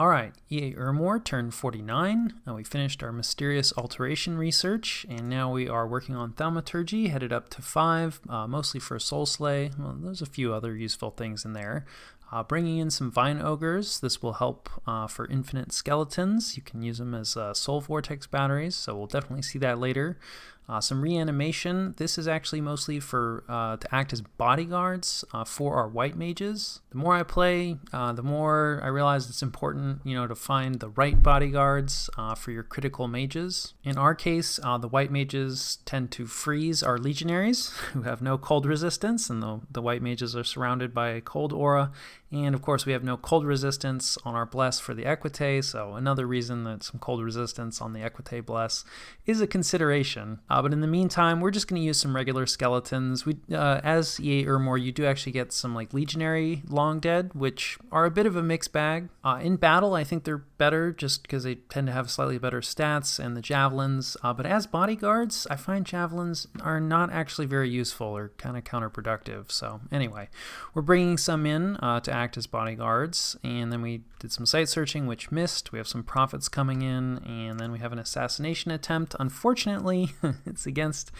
Alright, EA Ermor turned 49. We finished our mysterious alteration research, and now we are working on thaumaturgy, headed up to 5, mostly for Soul Slay. Well, there's a few other useful things in there. Bringing in some Vine Ogres. This will help for infinite skeletons. You can use them as Soul Vortex batteries, so we'll definitely see that later. Some reanimation. This is actually mostly for to act as bodyguards for our white mages. The more I play, the more I realize it's important, to find the right bodyguards for your critical mages. In our case, the white mages tend to freeze our legionaries who have no cold resistance, and the white mages are surrounded by a cold aura. And of course, we have no cold resistance on our Bless for the Equite, so another reason that some cold resistance on the Equite Bless is a consideration. But in the meantime, we're just going to use some regular skeletons. As EA Ermor, you do actually get some Legionary Long Dead, which are a bit of a mixed bag. In battle, I think they're better just because they tend to have slightly better stats and the javelins. But as bodyguards, I find javelins are not actually very useful or kind of counterproductive. So anyway, we're bringing some in to act as bodyguards, and then we did some site searching, which missed. We have some prophets coming in, and then we have an assassination attempt. Unfortunately, it's against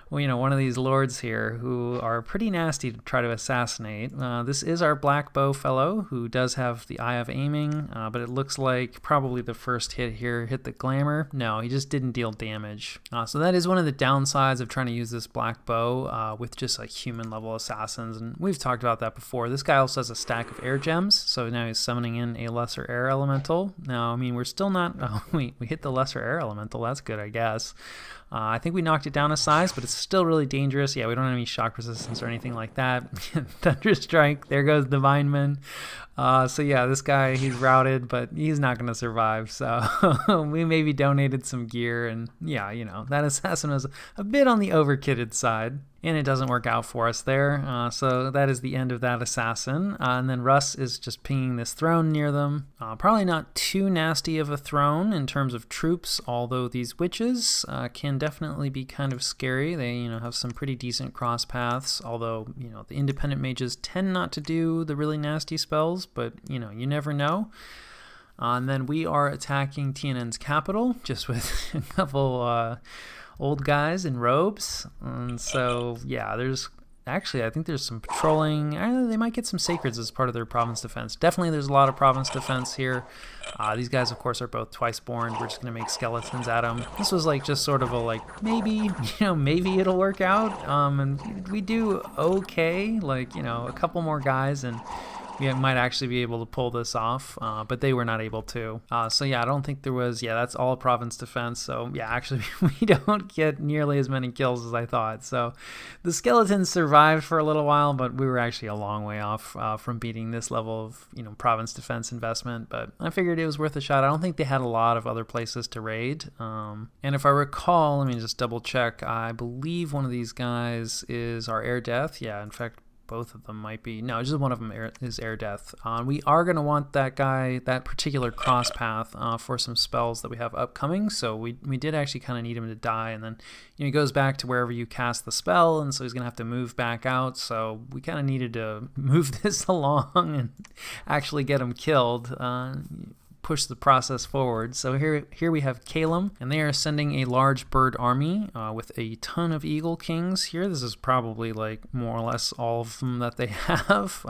one of these lords here who are pretty nasty to try to assassinate. This is our black bow fellow who does have the eye of aiming, but it looks like probably the first hit here hit the glamour. No, he just didn't deal damage. So that is one of the downsides of trying to use this black bow with just human level assassins, and we've talked about that before. This guy also has a stack of air gems, so now he's summoning in a lesser air elemental. Now, we're still not... Oh, we hit the lesser air elemental. That's good, I guess. I think we knocked it down a size, but it's still really dangerous. Yeah, we don't have any shock resistance or anything like that. Thunderstrike, there goes Divineman. So yeah, this guy, he's routed, but he's not going to survive. So we maybe donated some gear, and yeah, that assassin was a bit on the overkitted side. And it doesn't work out for us there. So that is the end of that assassin. And then Russ is just pinging this throne near them. Probably not too nasty of a throne in terms of troops, although these witches can definitely be kind of scary. They have some pretty decent cross paths, although the independent mages tend not to do the really nasty spells, but you never know. And then we are attacking TNN's capital just with a couple old guys in robes. And so yeah, I think there's some patrolling. They might get some sacreds as part of their province defense. Definitely there's a lot of province defense here. These guys of course are both twice born. We're just gonna make skeletons at them. This was just sort of a maybe maybe it'll work out, and we do okay, a couple more guys and we might actually be able to pull this off, but they were not able to. So yeah, I don't think there was, that's all province defense. So yeah, actually we don't get nearly as many kills as I thought. So the skeletons survived for a little while, but we were actually a long way off from beating this level of, province defense investment. But I figured it was worth a shot. I don't think they had a lot of other places to raid. And if I recall, let me just double check. I believe one of these guys is our air death. Yeah, in fact, both of them might be. No, just one of them is air death. We are going to want that guy, that particular cross path, for some spells that we have upcoming. So we did actually kind of need him to die, and then he goes back to wherever you cast the spell, and so he's going to have to move back out. So we kind of needed to move this along and actually get him killed. Push the process forward. So here we have Calum, and they are sending a large bird army with a ton of eagle kings here. This is probably more or less all of them that they have.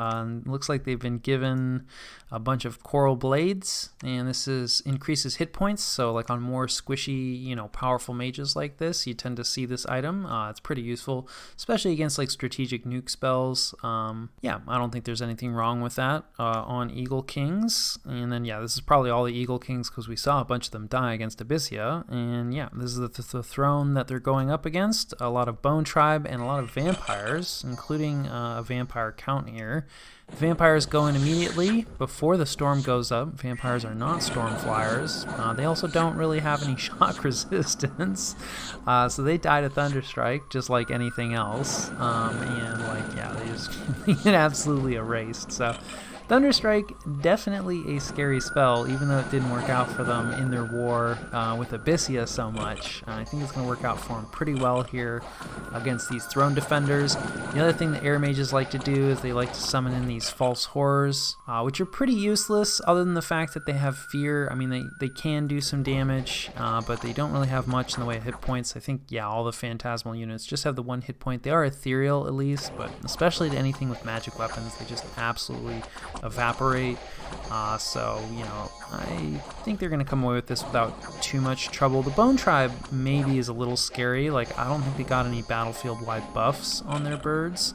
Looks like they've been given a bunch of coral blades, and this increases hit points. So on more squishy, powerful mages like this, you tend to see this item. It's pretty useful, especially against strategic nuke spells. Yeah, I don't think there's anything wrong with that on eagle kings. And then yeah, this is probably all the eagle kings because we saw a bunch of them die against Abyssia. And yeah, this is the throne that they're going up against. A lot of bone tribe and a lot of vampires, including a vampire count here. Vampires go in immediately before the storm goes up. Vampires are not storm flyers. They also don't really have any shock resistance. So they died at Thunderstrike just like anything else. And yeah, they just get absolutely erased. So Thunderstrike, definitely a scary spell, even though it didn't work out for them in their war with Abyssia so much. I think it's going to work out for them pretty well here against these throne defenders. The other thing the air mages like to do is they like to summon in these false horrors, which are pretty useless other than the fact that they have fear. I mean, they can do some damage, but they don't really have much in the way of hit points. I think, yeah, all the phantasmal units just have the 1 hit point. They are ethereal at least, but especially to anything with magic weapons, they just absolutely evaporate. So, you know, I think they're going to come away with this without too much trouble. The Bone Tribe maybe is a little scary. Like, I don't think they got any battlefield-wide buffs on their birds.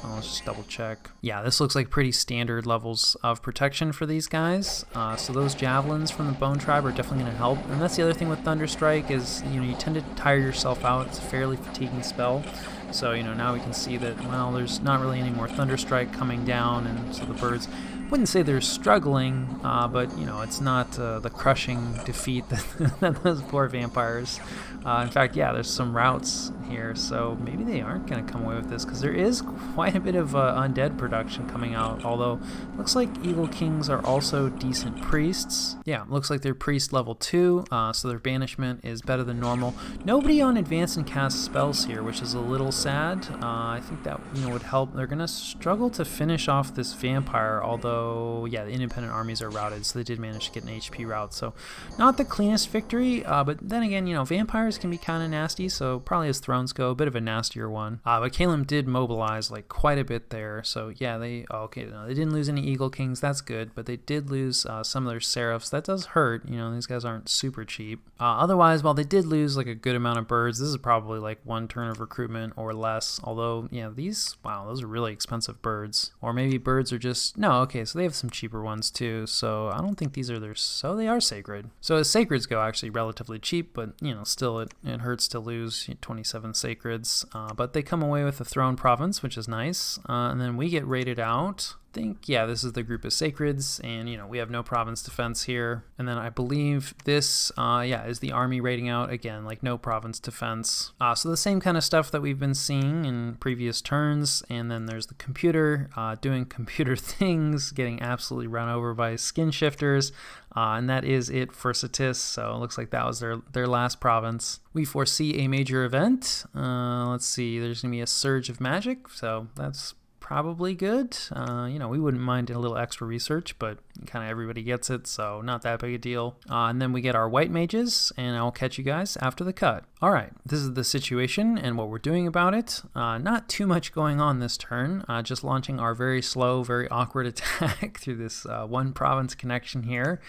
Let's just double check. Yeah, this looks like pretty standard levels of protection for these guys. So those javelins from the Bone Tribe are definitely going to help. And that's the other thing with Thunderstrike is, you know, you tend to tire yourself out. It's a fairly fatiguing spell. So, you know, now we can see that, well, there's not really any more Thunderstrike coming down, and so the birds, wouldn't say they're struggling, but, you know, it's not the crushing defeat that those poor vampires. In fact, yeah, there's some routes here, so maybe they aren't going to come away with this, because there is quite a bit of undead production coming out, although looks like Eagle Kings are also decent priests. Yeah, looks like they're priest level 2, so their banishment is better than normal. Nobody on advance and cast spells here, which is a little sad. I think that, you know, would help. They're going to struggle to finish off this vampire, although, yeah, the independent armies are routed, so they did manage to get an HP route, so not the cleanest victory, but then again, you know, vampires can be kind of nasty, so probably as Thrones go, a bit of a nastier one. But Caleb did mobilize like quite a bit there, so yeah, they didn't lose any Eagle Kings, that's good, but they did lose some of their Seraphs. That does hurt, you know, these guys aren't super cheap. Otherwise, while they did lose like a good amount of birds, this is probably like 1 turn of recruitment or less, although, yeah, these, wow, those are really expensive birds. Or maybe birds are just, no, okay, so they have some cheaper ones too, so I don't think these are so they are sacred. So as sacreds go, actually relatively cheap, but, you know, still it hurts to lose 27 sacreds, but they come away with the throne province, which is nice, and then we get raided out. I think, yeah, this is the group of sacreds, and, you know, we have no province defense here. And then I believe this, yeah, is the army raiding out, again, like no province defense. So the same kind of stuff that we've been seeing in previous turns, and then there's the computer doing computer things, getting absolutely run over by skin shifters, and that is it for Satis, so it looks like that was their last province. We foresee a major event. Let's see, there's going to be a surge of magic, so that's probably good. You know, we wouldn't mind a little extra research, but kind of everybody gets it, so not that big a deal. And then we get our white mages, and I'll catch you guys after the cut. All right, this is the situation and what we're doing about it. Not too much going on this turn, just launching our very slow, very awkward attack through this 1 province connection here.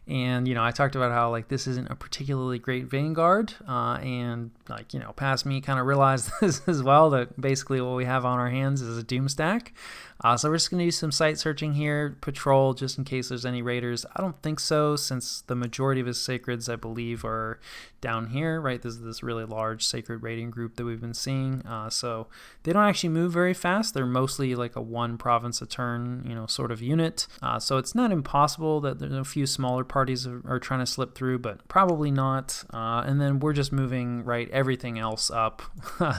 And, you know, I talked about how, like, this isn't a particularly great Vanguard, and, like, you know, past me kind of realized this as well, that basically what we have on our hands is a Doom stack. So we're just going to do some site searching here, patrol, just in case there's any raiders. I don't think so, since the majority of his sacreds, I believe, are down here, right? This is this really large sacred raiding group that we've been seeing. So they don't actually move very fast. They're mostly like a 1 province a turn, you know, sort of unit. So it's not impossible that there's a few smaller parties are trying to slip through, but probably not. And then we're just moving, right, everything else up.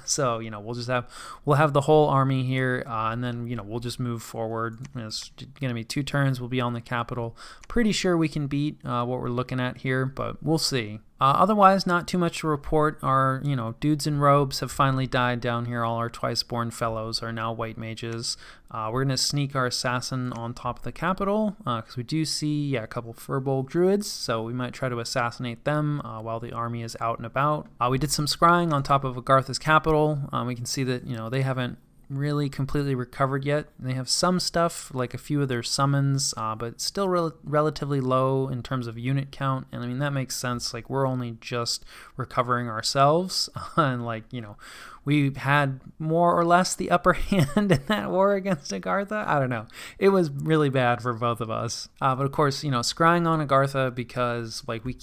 So, you know, we'll have the whole army here, and then, you know, we'll just move forward. It's going to be 2 turns. We'll be on the capital. Pretty sure we can beat what we're looking at here, but we'll see. Otherwise, not too much to report. Our, you know, dudes in robes have finally died down here. All our twice-born fellows are now white mages. We're going to sneak our assassin on top of the capital, because we do see, yeah, a couple Furbolg druids, so we might try to assassinate them while the army is out and about. We did some scrying on top of Agartha's capital. We can see that, you know, they haven't really completely recovered yet. They have some stuff, like a few of their summons, but still relatively low in terms of unit count. And I mean, that makes sense. Like, we're only just recovering ourselves, and, like, you know, we had more or less the upper hand in that war against Agartha. I don't know. It was really bad for both of us. But of course, you know, scrying on Agartha, because, like, we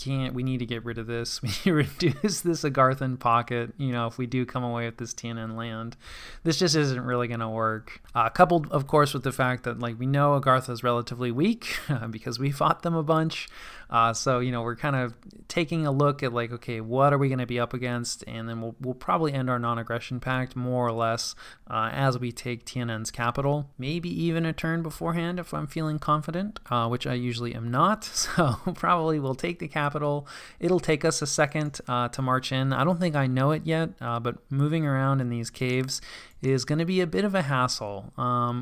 need to get rid of this. We need to reduce this Agarthan pocket, you know, if we do come away with this TNN land. This just isn't really going to work. Coupled, of course, with the fact that, like, we know Agartha is relatively weak because we fought them a bunch. So, you know, we're kind of taking a look at, like, okay, what are we going to be up against? And then we'll probably end our non-aggressive non-aggression pact, more or less, as we take Tiananmen's capital. Maybe even a turn beforehand if I'm feeling confident, which I usually am not. So probably we'll take the capital. It'll take us a second to march in. I don't think I know it yet, but moving around in these caves is going to be a bit of a hassle.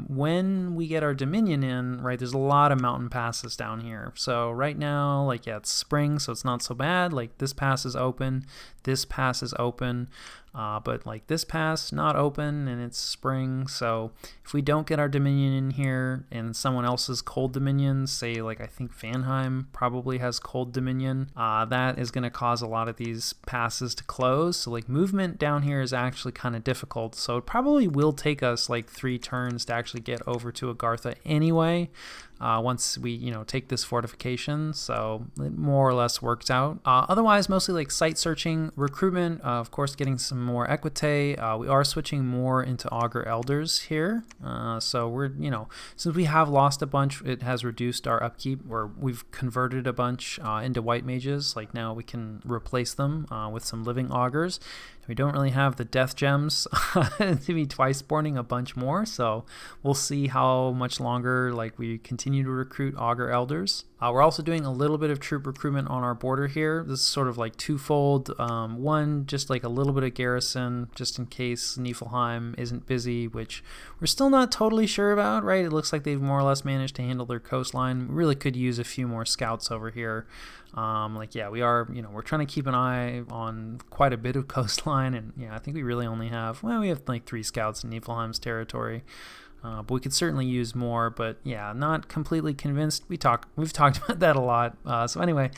When we get our Dominion in, right, there's a lot of mountain passes down here. So right now, like, yeah, it's spring, so it's not so bad. Like, this pass is open, this pass is open, but like this pass not open and it's spring. So if we don't get our Dominion in here and someone else's cold Dominion, say like I think Vanheim probably has cold Dominion, that is going to cause a lot of these passes to close. So like movement down here is actually kind of difficult. So it probably will take us like 3 turns to actually get over to Agartha anyway. Once we, take this fortification, so it more or less works out. Otherwise, mostly like site searching, recruitment, of course, getting some more equite. We are switching more into Augur Elders here. So we're, since we have lost a bunch, it has reduced our upkeep, or we've converted a bunch into white mages. Like now we can replace them with some living augurs. We don't really have the death gems to be twice spawning a bunch more, so we'll see how much longer like we continue to recruit Augur Elders. We're also doing a little bit of troop recruitment on our border here. This is sort of like twofold. One, just like a little bit of garrison, just in case Niflheim isn't busy, which we're still not totally sure about, right? It looks like they've more or less managed to handle their coastline. We really could use a few more scouts over here. We are, we're trying to keep an eye on quite a bit of coastline, and I think we really only have, we have like 3 scouts in Niflheim's territory. But we could certainly use more, but yeah, not completely convinced. We've talked about that a lot. So anyway,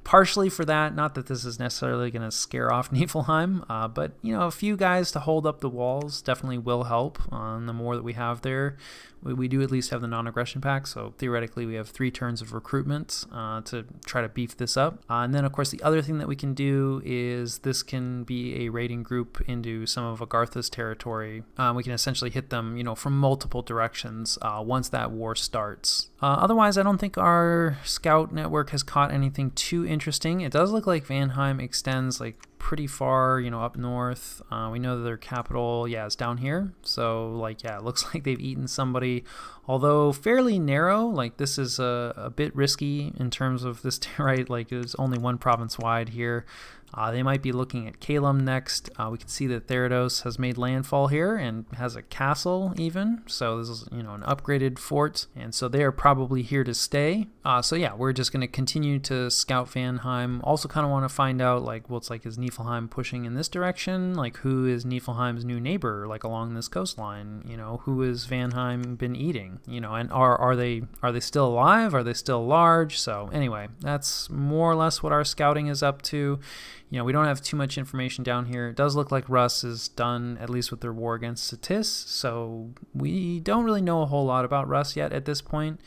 partially for that, not that this is necessarily going to scare off Niflheim, but a few guys to hold up the walls definitely will help. The more that we have there, we do at least have the non-aggression pact, so theoretically we have 3 turns of recruitment to try to beef this up. And then of course the other thing that we can do is this can be a raiding group into some of Agartha's territory. We can essentially hit them from multiple directions once that war starts. Otherwise, I don't think our scout network has caught anything too interesting. It does look like Vanheim extends like pretty far, up north. We know that their capital, is down here. So it looks like they've eaten somebody, although fairly narrow. Like this is a bit risky in terms of this, right? Like there's only one province wide here. They might be looking at Calum next. We can see that Therados has made landfall here and has a castle even. So this is, an upgraded fort. And so they are probably here to stay. We're just going to continue to scout Vanheim. Also kind of want to find out is Niflheim pushing in this direction? Like who is Niflheim's new neighbor like along this coastline? Who has Vanheim been eating? And are they still alive? Are they still large? So anyway, that's more or less what our scouting is up to. We don't have too much information down here. It does look like Russ is done, at least with their war against Satis, so we don't really know a whole lot about Russ yet at this point.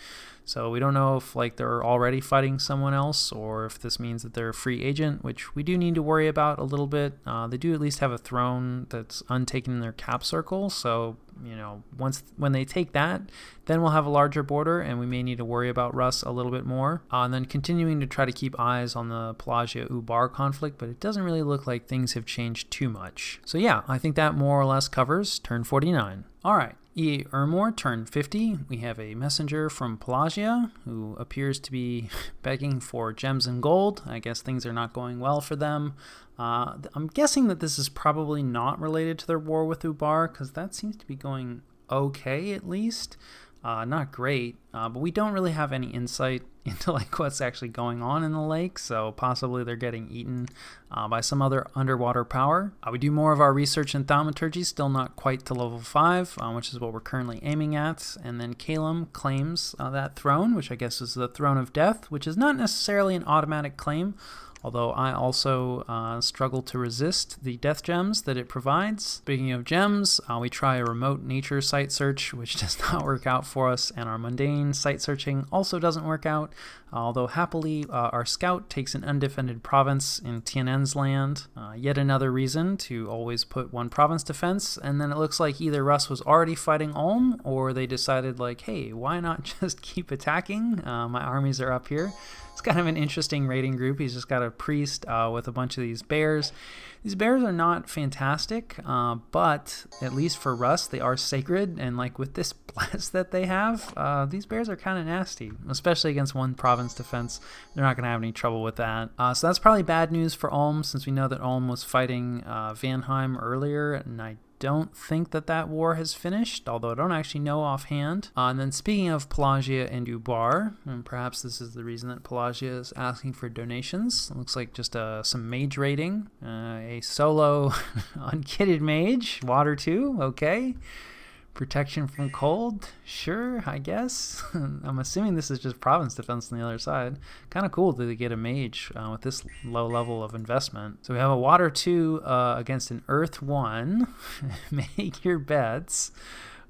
So we don't know if they're already fighting someone else or if this means that they're a free agent, which we do need to worry about a little bit. They do at least have a throne that's untaken in their cap circle. So, when they take that, then we'll have a larger border and we may need to worry about Russ a little bit more. And then continuing to try to keep eyes on the Pelagia-Ubar conflict, but it doesn't really look like things have changed too much. So I think that more or less covers turn 49. All right. EA Ermor, turn 50, we have a messenger from Pelagia who appears to be begging for gems and gold. I guess things are not going well for them. I'm guessing that this is probably not related to their war with Ubar, because that seems to be going okay at least. Not great, but we don't really have any insight into what's actually going on in the lake, so possibly they're getting eaten by some other underwater power. We do more of our research in thaumaturgy, still not quite to level 5, which is what we're currently aiming at. And then Calum claims that throne, which I guess is the Throne of Death, which is not necessarily an automatic claim, although I also struggle to resist the death gems that it provides. Speaking of gems, we try a remote nature site search, which does not work out for us, and our mundane site searching also doesn't work out, although happily our scout takes an undefended province in Tiananmen's land. Yet another reason to always put one province defense, and then it looks like either Russ was already fighting Ulm, or they decided hey, why not just keep attacking? My armies are up here. It's kind of an interesting raiding group. He's just got a priest with a bunch of these bears. These bears are not fantastic, but at least for Rust, they are sacred. And like with this bless that they have, these bears are kind of nasty, especially against one province defense. They're not going to have any trouble with that. So that's probably bad news for Ulm, since we know that Ulm was fighting Vanheim earlier, and I don't think that war has finished, although I don't actually know offhand. And then speaking of Pelagia and Ubar, and perhaps this is the reason that Pelagia is asking for donations. It looks like just some mage raiding, a solo unkitted mage, water 2, okay. Protection from cold, sure, I guess. I'm assuming this is just province defense on the other side. Kind of cool that they get a mage with this low level of investment. So we have a water 2 against an earth 1. Make your bets.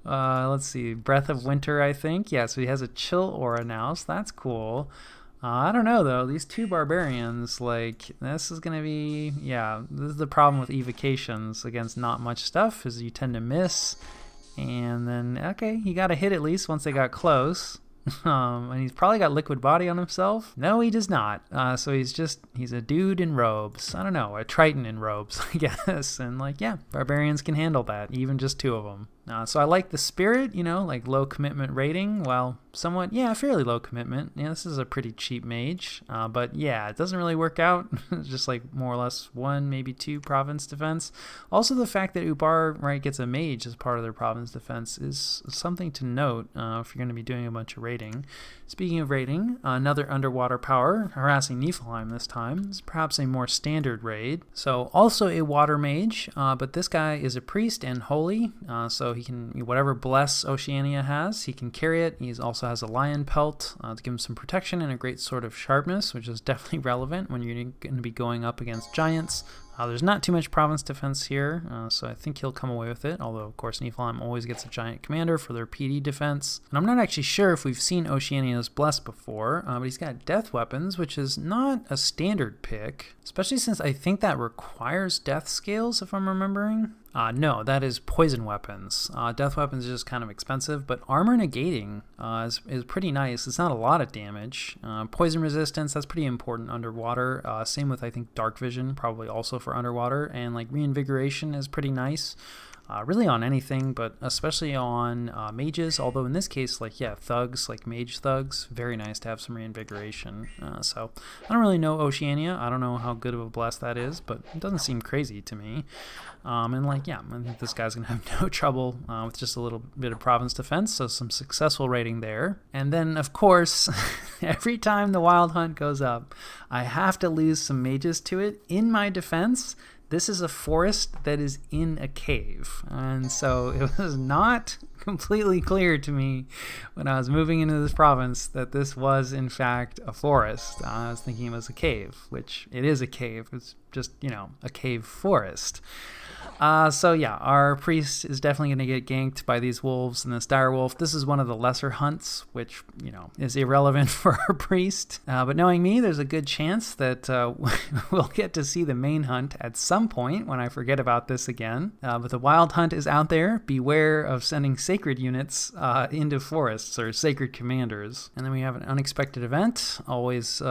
Let's see, Breath of Winter, I think. Yeah, so he has a chill aura now, so that's cool. I don't know, though. These 2 barbarians, like, this is going to be, yeah, this is the problem with evocations against not much stuff, is you tend to miss. And then, okay, he got a hit at least once they got close. And he's probably got liquid body on himself. No, he does not. So he's a dude in robes. I don't know, a Triton in robes, I guess. And like, yeah, barbarians can handle that, even just 2 of them. So I like the spirit, like low commitment rating. Well, somewhat, yeah, fairly low commitment. Yeah, this is a pretty cheap mage. But yeah, it doesn't really work out. It's just like more or less 1, maybe 2 province defense. Also, the fact that Ubar, right, gets a mage as part of their province defense is something to note if you're going to be doing a bunch of raiding. Speaking of raiding, another underwater power, harassing Niflheim this time. This is perhaps a more standard raid. So also a water mage, but this guy is a priest and holy, so he can, whatever bless Oceania has, he can carry it. He also has a lion pelt to give him some protection and a great sword of sharpness, which is definitely relevant when you're going to be going up against giants. There's not too much province defense here, so I think he'll come away with it, although, of course, Niflheim always gets a giant commander for their PD defense. And I'm not actually sure if we've seen Oceania's Bless before, but he's got death weapons, which is not a standard pick, especially since I think that requires death scales, if I'm remembering. No, that is poison weapons. Death weapons is just kind of expensive, but armor negating is pretty nice. It's not a lot of damage. Poison resistance, that's pretty important underwater. Same with, I think, dark vision, probably also for underwater. And like reinvigoration is pretty nice. Really on anything, but especially on mages, although in this case, like, yeah, thugs, like mage thugs, very nice to have some reinvigoration. So I don't really know Oceania. I don't know how good of a bless that is, but it doesn't seem crazy to me. And like, yeah, I think this guy's gonna have no trouble with just a little bit of province defense, so some successful raiding there. And then, of course, every time the Wild Hunt goes up, I have to lose some mages to it. In my defense, this is a forest that is in a cave, and so it was not completely clear to me when I was moving into this province that this was in fact a forest. I was thinking it was a cave, which it is a cave. It's just, a cave forest. So yeah, our priest is definitely going to get ganked by these wolves and this dire wolf. This is one of the lesser hunts, which, is irrelevant for our priest. But knowing me, there's a good chance that we'll get to see the main hunt at some point when I forget about this again. But the wild hunt is out there. Beware of sending sacred units into forests or sacred commanders. And then we have an unexpected event, always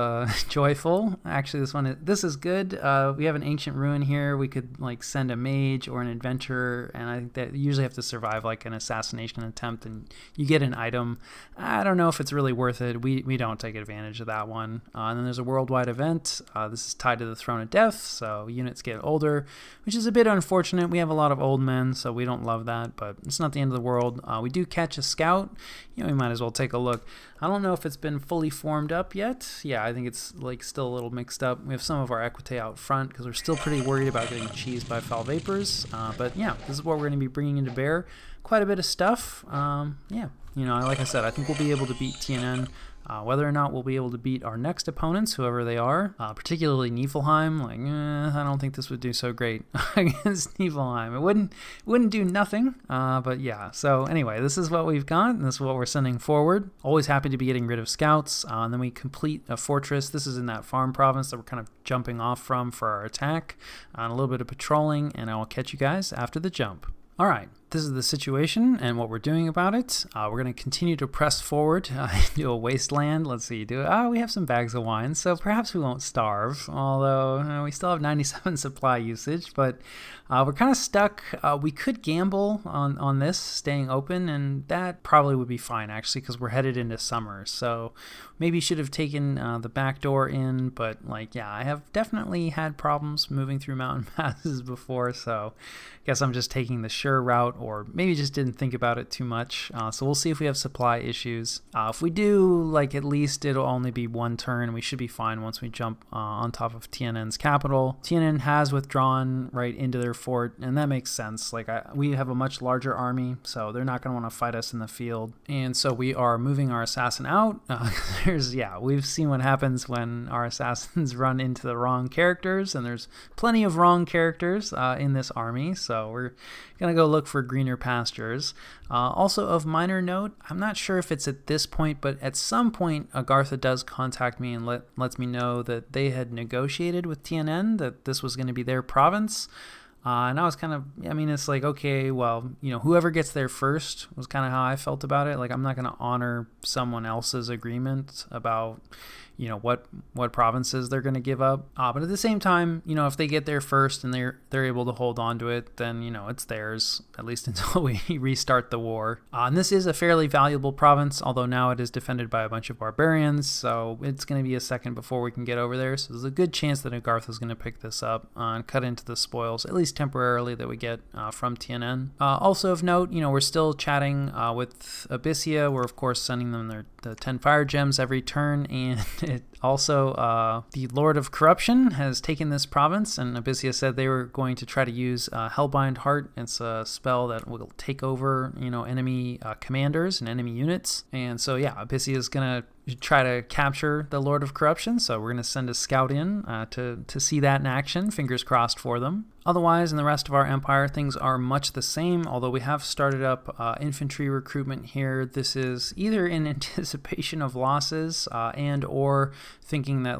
joyful. Actually, this is good. We have an ancient ruin here. We could send a mage or an adventurer, and I think that you usually have to survive like an assassination attempt and you get an item. I don't know if it's really worth it. We don't take advantage of that one. And then there's a worldwide event. This is tied to the Throne of Death, so units get older, which is a bit unfortunate. We have a lot of old men, so we don't love that, but it's not the end of the world. We do catch a scout. We might as well take a look. I don't know if it's been fully formed up yet. Yeah, I think it's still a little mixed up. We have some of our equite out front because we're still pretty worried about getting cheesed by foul vapors. But yeah, this is what we're going to be bringing into bear. Quite a bit of stuff. Yeah, like I said, I think we'll be able to beat TNN. Whether or not we'll be able to beat our next opponents, whoever they are, particularly Niflheim, I don't think this would do so great against Niflheim. It wouldn't do nothing, but yeah. So anyway, this is what we've got, and this is what we're sending forward. Always happy to be getting rid of scouts, and then we complete a fortress. This is in that farm province that we're kind of jumping off from for our attack, and a little bit of patrolling, and I will catch you guys after the jump. All right, this is the situation and what we're doing about it. We're going to continue to press forward into a wasteland. Let's see, we have some bags of wine, so perhaps we won't starve, although we still have 97 supply usage, but we're kind of stuck. We could gamble on this staying open, and that probably would be fine, actually, because we're headed into summer, so maybe should have taken the back door in, but I have definitely had problems moving through mountain passes before, so I guess I'm just taking the sure route, or maybe just didn't think about it too much. So we'll see if we have supply issues. If we do, at least it'll only be one turn. We should be fine once we jump on top of Tiananmen's capital. Tiananmen has withdrawn right into their fort, and that makes sense. We have a much larger army, so they're not going to want to fight us in the field. And so we are moving our assassin out. We've seen what happens when our assassins run into the wrong characters, and there's plenty of wrong characters in this army, so we're going to go look for greener pastures. Also of minor note, I'm not sure if it's at this point, but at some point Agartha does contact me and lets me know that they had negotiated with Tiananmen that this was going to be their province. And I was kind of, it's okay, well, whoever gets there first was kind of how I felt about it. I'm not going to honor someone else's agreement about, what provinces they're going to give up. But at the same time, if they get there first and they're able to hold on to it, then, it's theirs, at least until we restart the war. And this is a fairly valuable province, although now it is defended by a bunch of barbarians, so it's going to be a second before we can get over there. So there's a good chance that Agartha is going to pick this up and cut into the spoils, at least temporarily, that we get from Tiananmen. Also of note, we're still chatting with Abyssia. We're, of course, sending them the 10 fire gems every turn, and the Lord of Corruption has taken this province, and Abyssia said they were going to try to use Hellbind Heart. It's a spell that will take over, enemy commanders and enemy units. And so, Abyssia is going to try to capture the Lord of Corruption, so we're going to send a scout in to see that in action. Fingers crossed for them. Otherwise, in the rest of our empire, things are much the same, although we have started up infantry recruitment here. This is either in anticipation of losses and or thinking that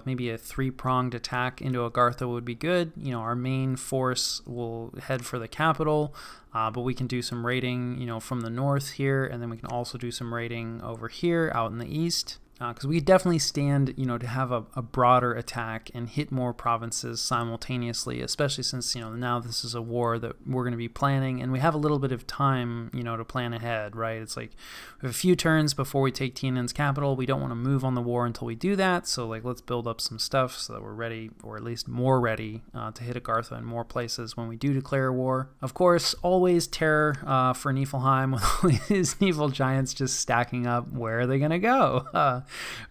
maybe a three-pronged attack into Agartha would be good. Our main force will head for the capital, but we can do some raiding, from the north here, and then we can also do some raiding over here out in the east. Because we definitely stand, to have a broader attack and hit more provinces simultaneously, especially since, now this is a war that we're going to be planning, and we have a little bit of time, to plan ahead, right? It's we have a few turns before we take Tiananmen's capital. We don't want to move on the war until we do that, so, let's build up some stuff so that we're ready, or at least more ready, to hit Agartha in more places when we do declare war. Of course, always terror for Niflheim, with all these Nifl giants just stacking up. Where are they going to go?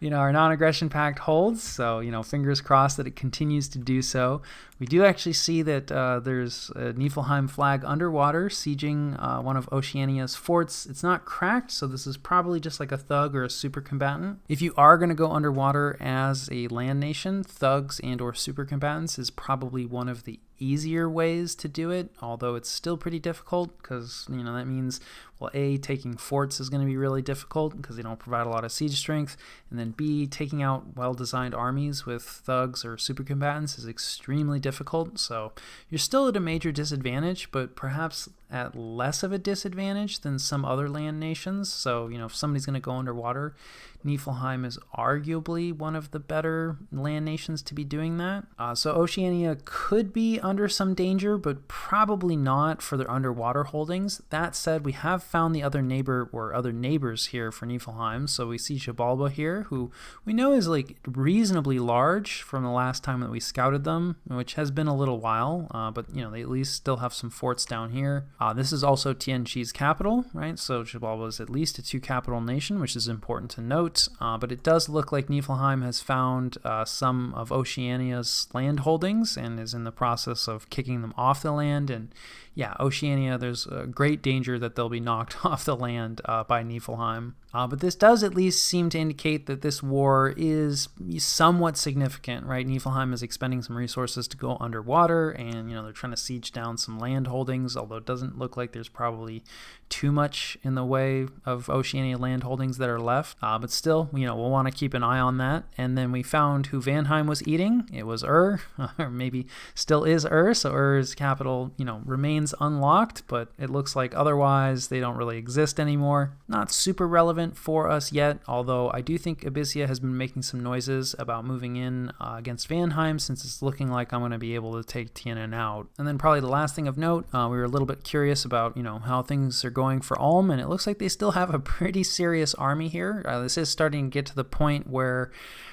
Our non-aggression pact holds, so, fingers crossed that it continues to do so. We do actually see that there's a Niflheim flag underwater sieging one of Oceania's forts. It's not cracked, so this is probably just like a thug or a super combatant. If you are going to go underwater as a land nation, thugs and or super combatants is probably one of the easier ways to do it, although it's still pretty difficult because, that means, well, A, taking forts is going to be really difficult because they don't provide a lot of siege strength, and then B, taking out well-designed armies with thugs or super combatants is extremely difficult, so you're still at a major disadvantage, but perhaps at less of a disadvantage than some other land nations. So, if somebody's going to go underwater, Niflheim is arguably one of the better land nations to be doing that. So Oceania could be under some danger, but probably not for their underwater holdings. That said, we have found the other neighbor or other neighbors here for Niflheim. So we see Xibalba here, who we know is reasonably large from the last time that we scouted them, which has been a little while, but they at least still have some forts down here. This is also Tianqi's capital, right? So Xibalba is at least a two-capital nation, which is important to note. But it does look like Niflheim has found some of Oceania's land holdings and is in the process of kicking them off the land. And Oceania, there's a great danger that they'll be knocked off the land by Niflheim. But this does at least seem to indicate that this war is somewhat significant, right? Niflheim is expending some resources to go underwater, and they're trying to siege down some land holdings, although it doesn't look like there's probably too much in the way of Oceania land holdings that are left. But still, we'll want to keep an eye on that. And then we found who Vanheim was eating. It was or maybe still is so Ur's capital, remains remains unlocked, but it looks like otherwise they don't really exist anymore. Not super relevant for us yet, although I do think Abysia has been making some noises about moving in against Vanheim, since it's looking like I'm going to be able to take Tian'an out. And then probably the last thing of note, we were a little bit curious about, how things are going for Ulm, and it looks like they still have a pretty serious army here. This is starting to get to the point where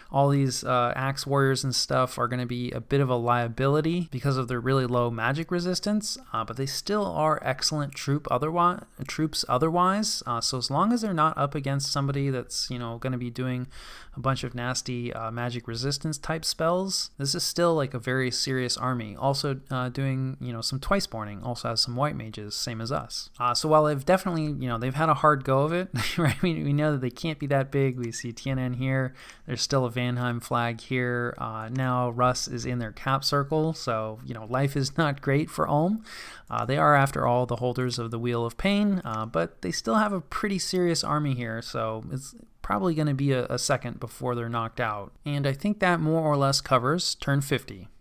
all these axe warriors and stuff are going to be a bit of a liability because of their really low magic resistance, but they still are excellent troops otherwise. So as long as they're not up against somebody that's going to be doing a bunch of nasty magic resistance type spells, this is still like a very serious army. Also doing some twice-borning, also has some white mages, same as us. So while they've definitely they've had a hard go of it, right? We know that they can't be that big. We see Tian'an here. There's still a Vanheim flag here. Now Russ is in their cap circle, so life is not great for Ulm. They are, after all, the holders of the Wheel of Pain, but they still have a pretty serious army here, so it's probably going to be a second before they're knocked out. And I think that more or less covers turn 50.